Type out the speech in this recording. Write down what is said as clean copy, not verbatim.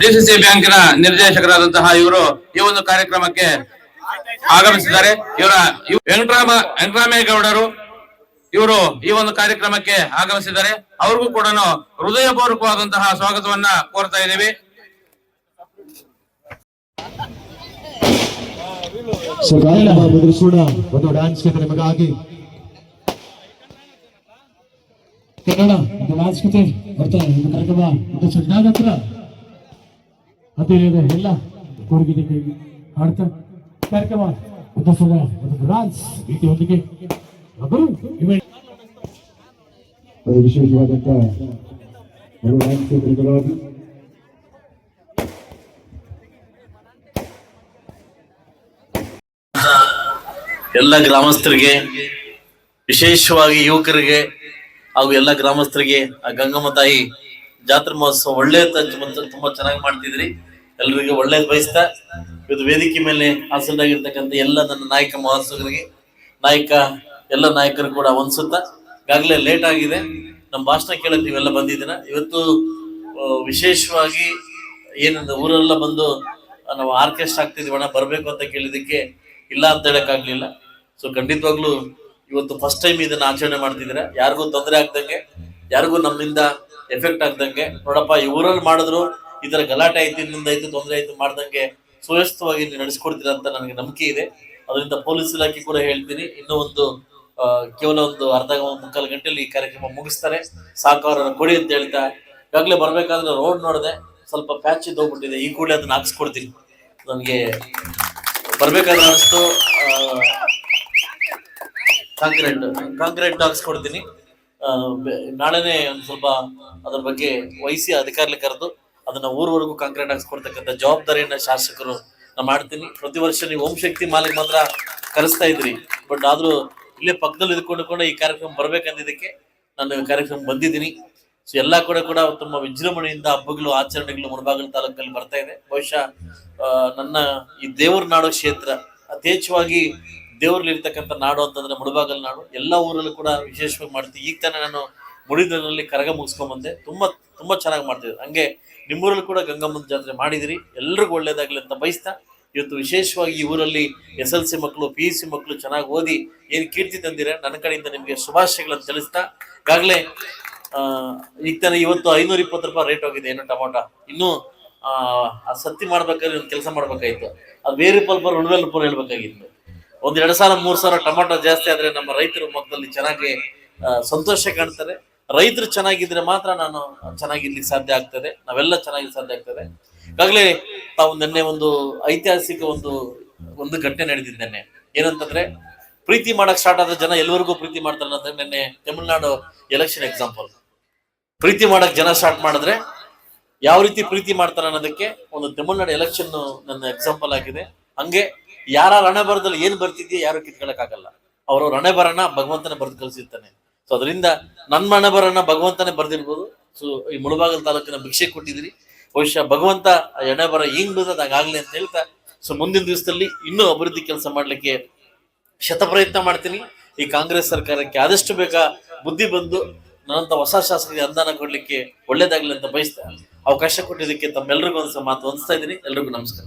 DCC ಬ್ಯಾಂಕಿನ ನಿರ್ದೇಶಕರಾದಂತಹ ಇವರು ಈ ಒಂದು ಕಾರ್ಯಕ್ರಮಕ್ಕೆ ಆಗಮಿಸಿದ್ದಾರೆ. ಇವರ ವೆಂಕಟರಾಮೇಗೌಡರು ಇವರು ಈ ಒಂದು ಕಾರ್ಯಕ್ರಮಕ್ಕೆ ಆಗಮಿಸಿದ್ದಾರೆ. ಅವ್ರಿಗೂ ಕೂಡ ಹೃದಯಪೂರ್ವಕವಾದಂತಹ ಸ್ವಾಗತವನ್ನ ಕೋರ್ತಾ ಇದ್ದೀವಿ. ಒಂದು ಡ್ಯಾನ್ಸ್ ನಿಮಗಾಗಿ ಕನ್ನಡ ಡ್ಯಾನ್ಸ್ ಕತೆ ಬರ್ತಾ ಕಾರ್ಯಕ್ರಮ ಹತ್ರ ಅದೇ ಎಲ್ಲ ಕೊಡುಗೆ ಹಾಡ್ತಾ ಕಾರ್ಯಕ್ರಮ ಡ್ಯಾನ್ಸ್ ರೀತಿಯೊಂದಿಗೆ ವಿಶೇಷವಾದಂತಹ ಎಲ್ಲ ಗ್ರಾಮಸ್ಥರಿಗೆ, ವಿಶೇಷವಾಗಿ ಯುವಕರಿಗೆ ಹಾಗೂ ಎಲ್ಲ ಗ್ರಾಮಸ್ಥರಿಗೆ ಆ ಗಂಗಮ್ಮ ತಾಯಿ ಜಾತ್ರಾ ಮಹೋತ್ಸವ ಒಳ್ಳೆ ತುಂಬಾ ಚೆನ್ನಾಗಿ ಮಾಡ್ತಿದ್ರಿ. ಎಲ್ರಿಗೆ ಒಳ್ಳೇದ್ ಬಯಸ್ತಾ ಇವತ್ತು ವೇದಿಕೆ ಮೇಲೆ ಹಾಸನಾಗಿರ್ತಕ್ಕಂಥ ಎಲ್ಲ ನನ್ನ ನಾಯಕ ಮಹೋತ್ಸವರಿಗೆ ಎಲ್ಲ ನಾಯಕರು ಕೂಡ ಒಂದ್ಸುತ್ತಾ ಈಗಾಗಲೇ ಲೇಟ್ ಆಗಿದೆ. ನಮ್ಮ ಭಾಷಣ ಕೇಳಕ್ ನೀವೆಲ್ಲ ಬಂದಿದ್ದೀರ. ಇವತ್ತು ವಿಶೇಷವಾಗಿ ಏನಂದ್ರೆ ಊರೆಲ್ಲ ಬಂದು ನಾವು ಆರ್ಕೆಸ್ಟ್ರಾ ಆಗ್ತಿದೀವಣ್ಣ ಬರ್ಬೇಕು ಅಂತ ಕೇಳಿದಕ್ಕೆ ಇಲ್ಲ ಅಂತ ಹೇಳಕ್ಕಾಗ್ಲಿಲ್ಲ. ಸೊ ಖಂಡಿತವಾಗ್ಲೂ ಇವತ್ತು ಫಸ್ಟ್ ಟೈಮ್ ಇದನ್ನ ಆಚರಣೆ ಮಾಡ್ತಿದ್ದೀರಾ. ಯಾರಿಗೂ ತೊಂದರೆ ಆಗ್ದಂಗೆ, ಯಾರಿಗೂ ನಮ್ಮಿಂದ ಎಫೆಕ್ಟ್ ಆಗ್ದಂಗೆ, ನೋಡಪ್ಪ ಈ ಊರಲ್ಲಿ ಮಾಡಿದ್ರು ಈ ತರ ಗಲಾಟೆ ಆಯ್ತು, ಇನ್ನೊಂದು ಆಯ್ತು, ತೊಂದರೆ ಆಯ್ತು ಮಾಡ್ದಂಗೆ ಸುವ್ಯವಸ್ಥಿತವಾಗಿ ನೀವು ನಡೆಸ್ಕೊಡ್ತೀರಾ ಅಂತ ನನಗೆ ನಂಬಿಕೆ ಇದೆ. ಅದರಿಂದ ಪೊಲೀಸ್ ಇಲಾಖೆ ಕೂಡ ಹೇಳ್ತೀನಿ, ಇನ್ನೂ ಕೇವಲ ಒಂದು ಮುಕ್ಕಾಲು ಗಂಟೆಯಲ್ಲಿ ಈ ಕಾರ್ಯಕ್ರಮ ಮುಗಿಸ್ತಾರೆ, ಸಹಕಾರನ ಕೊಡಿ ಅಂತ ಹೇಳ್ತಾ ಈಗಾಗಲೇ ಬರ್ಬೇಕಾದ್ರೆ ರೋಡ್ ನೋಡಿದೆ, ಸ್ವಲ್ಪ ಪ್ಯಾಚ್ ಇದ್ದೋಗ್ಬಿಟ್ಟಿದೆ. ಈ ಕೂಡಲೇ ಅದನ್ನ ಹಾಕ್ಸ್ಕೊಡ್ತೀನಿ. ನನಗೆ ಬರ್ಬೇಕಾದ್ರೆ ಅಷ್ಟು ಕಾಂಕ್ರೀಟ್ ಹಾಕ್ಸ್ಕೊಡ್ತೀನಿ. ನಾಳೆನೆ ಒಂದು ಸ್ವಲ್ಪ ಅದ್ರ ಬಗ್ಗೆ ವಹಿಸಿ ಅಧಿಕಾರಿಗಳು ಕರೆದು ಅದನ್ನ ಊರ್ವರೆಗೂ ಕಾಂಕ್ರೀಟ್ ಹಾಕ್ಸ್ಕೊಡ್ತಕ್ಕಂಥ ಜವಾಬ್ದಾರಿಯನ್ನ ಶಾಸಕರು ನಾ ಮಾಡ್ತೀನಿ. ಪ್ರತಿ ವರ್ಷ ನೀವು ಓಂ ಶಕ್ತಿ ಮಾಲಿಗೆ ಮಾತ್ರ ಕರೆಸ್ತಾ ಇದ್ರಿ, ಬಟ್ ಆದ್ರೂ ಇಲ್ಲೇ ಪಕ್ಕದಲ್ಲಿ ಇದ್ಕೊಂಡು ಈ ಕಾರ್ಯಕ್ರಮ ಬರ್ಬೇಕಂದಿದ್ದಕ್ಕೆ ನಾನು ಕಾರ್ಯಕ್ರಮ ಬಂದಿದ್ದೀನಿ. ಸೊ ಎಲ್ಲಾ ಕೂಡ ತುಂಬ ವಿಜೃಂಭಣೆಯಿಂದ ಹಬ್ಬಗಳು, ಆಚರಣೆಗಳು ಮುಳಬಾಗಿಲು ತಾಲೂಕಲ್ಲಿ ಬರ್ತಾ ಇದೆ. ಬಹುಶಃ ನನ್ನ ಈ ದೇವರ ನಾಡು ಕ್ಷೇತ್ರ ಯಥೇಚ್ಛವಾಗಿ ದೇವರಲ್ಲಿರ್ತಕ್ಕಂಥ ನಾಡು ಅಂತಂದ್ರೆ ಮುಳಬಾಗಲ್ ನಾಡು. ಎಲ್ಲ ಊರಲ್ಲೂ ಕೂಡ ವಿಶೇಷವಾಗಿ ಮಾಡ್ತೀವಿ. ಈಗ ತಾನೇ ನಾನು ಮುಡಿದಲ್ಲಿ ಕರಗ ಮುಗಿಸ್ಕೊಂಡ್ ಬಂದೆ. ತುಂಬಾ ಚೆನ್ನಾಗಿ ಮಾಡ್ತಿದ್ರು. ಹಂಗೆ ನಿಮ್ಮೂರಲ್ಲಿ ಕೂಡ ಗಂಗಮ್ಮನ ಜಾತ್ರೆ ಮಾಡಿದಿರಿ. ಎಲ್ರಿಗೂ ಒಳ್ಳೇದಾಗ್ಲಿ ಅಂತ ಬಯಸ್ತಾ ಇವತ್ತು ವಿಶೇಷವಾಗಿ ಈ ಊರಲ್ಲಿ SLC ಮಕ್ಕಳು, PUC ಮಕ್ಕಳು ಚೆನ್ನಾಗಿ ಓದಿ ಏನ್ ಕೀರ್ತಿ ತಂದಿರ ನನ್ನ ಕಡೆಯಿಂದ ನಿಮ್ಗೆ ಶುಭಾಶಯಗಳನ್ನು ತಿಳಿಸ್ತಾ, ಈಗಾಗಲೇ ಈಗ ತಾನೆ ಇವತ್ತು 520 ರೂಪಾಯಿ ರೇಟ್ ಹೋಗಿದೆ ಏನು ಟೊಮೊಟೊ. ಇನ್ನೂ ಸತ್ತಿ ಮಾಡ್ಬೇಕಾದ್ರೆ ಒಂದು ಕೆಲಸ ಮಾಡ್ಬೇಕಾಗಿತ್ತು, ಅದು ಬೇರೆ ಪಲ್ಪರ್ ಉಣವೆಲ್ಪುರ ಹೇಳ್ಬೇಕಾಗಿತ್ತು. 1-2 ಸಾವಿರ 3 ಸಾವಿರ ಟೊಮೊಟೊ ಜಾಸ್ತಿ ಆದ್ರೆ ನಮ್ಮ ರೈತರ ಮಕ್ಕಳಲ್ಲಿ ಚೆನ್ನಾಗಿ ಸಂತೋಷ ಕಾಣ್ತಾರೆ. ರೈತರು ಚೆನ್ನಾಗಿದ್ರೆ ಮಾತ್ರ ನಾನು ಚೆನ್ನಾಗಿರ್ಲಿಕ್ಕೆ ಸಾಧ್ಯ ಆಗ್ತದೆ, ನಾವೆಲ್ಲ ಚೆನ್ನಾಗಿ ಸಾಧ್ಯ ಆಗ್ತದೆ. ಈಗಾಗಲೇ ತಾವು ನಿನ್ನೆ ಒಂದು ಐತಿಹಾಸಿಕ ಒಂದು ಘಟನೆ ನಡೆದಿದೆ. ನಿನ್ನೆ ಏನಂತಂದ್ರೆ, ಪ್ರೀತಿ ಮಾಡಕ್ ಸ್ಟಾರ್ಟ್ ಆದ ಜನ ಎಲ್ಲಿವರೆಗೂ ಪ್ರೀತಿ ಮಾಡ್ತಾರೆ ಅಂತ ನಿನ್ನೆ ತಮಿಳ್ನಾಡು ಎಲೆಕ್ಷನ್ ಎಕ್ಸಾಂಪಲ್. ಪ್ರೀತಿ ಮಾಡಕ್ ಜನ ಸ್ಟಾರ್ಟ್ ಮಾಡಿದ್ರೆ ಯಾವ ರೀತಿ ಪ್ರೀತಿ ಮಾಡ್ತಾರೆ ಅನ್ನೋದಕ್ಕೆ ಒಂದು ತಮಿಳ್ನಾಡು ಎಲೆಕ್ಷನ್ ನನ್ನ ಎಕ್ಸಾಂಪಲ್ ಆಗಿದೆ. ಹಂಗೆ ಯಾರ ಹಣೆ ಬರದಲ್ಲಿ ಏನ್ ಬರ್ತಿದ್ಯೋ ಯಾರು ಕಿತ್ಕೊಳಕ್ ಆಗಲ್ಲ. ಅವ್ರವ್ರ ಹಣೆ ಬರನ ಭಗವಂತನೇ ಬರ್ದು ಕಳ್ಸಿರ್ತಾನೆ. ಸೊ ಅದರಿಂದ ನನ್ನ ಹಣೆ ಬರನ ಭಗವಂತನೇ ಬರ್ದಿರ್ಬೋದು. ಸೊ ಈ ಮುಳಬಾಗಲ್ ತಾಲೂಕಿನ ಭಿಕ್ಷೆ ಕೊಟ್ಟಿದ್ರಿ, ಬಹುಶಃ ಭಗವಂತ ಎಣೆ ಬರ ಹಿಂಗ್ ಬಿಡೋದಾಗ್ಲಿ ಅಂತ ಹೇಳ್ತಾ, ಸೊ ಮುಂದಿನ ದಿವಸದಲ್ಲಿ ಇನ್ನೂ ಅಭಿವೃದ್ಧಿ ಕೆಲಸ ಮಾಡ್ಲಿಕ್ಕೆ ಶತಪ್ರಯತ್ನ ಮಾಡ್ತೀನಿ. ಈ ಕಾಂಗ್ರೆಸ್ ಸರ್ಕಾರಕ್ಕೆ ಆದಷ್ಟು ಬೇಗ ಬುದ್ಧಿ ಬಂದು ನನ್ನಂತ ಹೊಸ ಶಾಸಕರಿಗೆ ಅನುದಾನ ಕೊಡ್ಲಿಕ್ಕೆ ಒಳ್ಳೇದಾಗ್ಲಿ ಅಂತ ಬಯಸ್ತಾ ಅವಕಾಶ ಕೊಟ್ಟಿದ್ದಕ್ಕೆ ತಮ್ಮೆಲ್ಲರಿಗೂ ಒಂದು ಮಾತು ಹೊಂದಿಸ್ತಾ ಇದ್ದೀನಿ. ಎಲ್ರಿಗೂ ನಮಸ್ಕಾರ.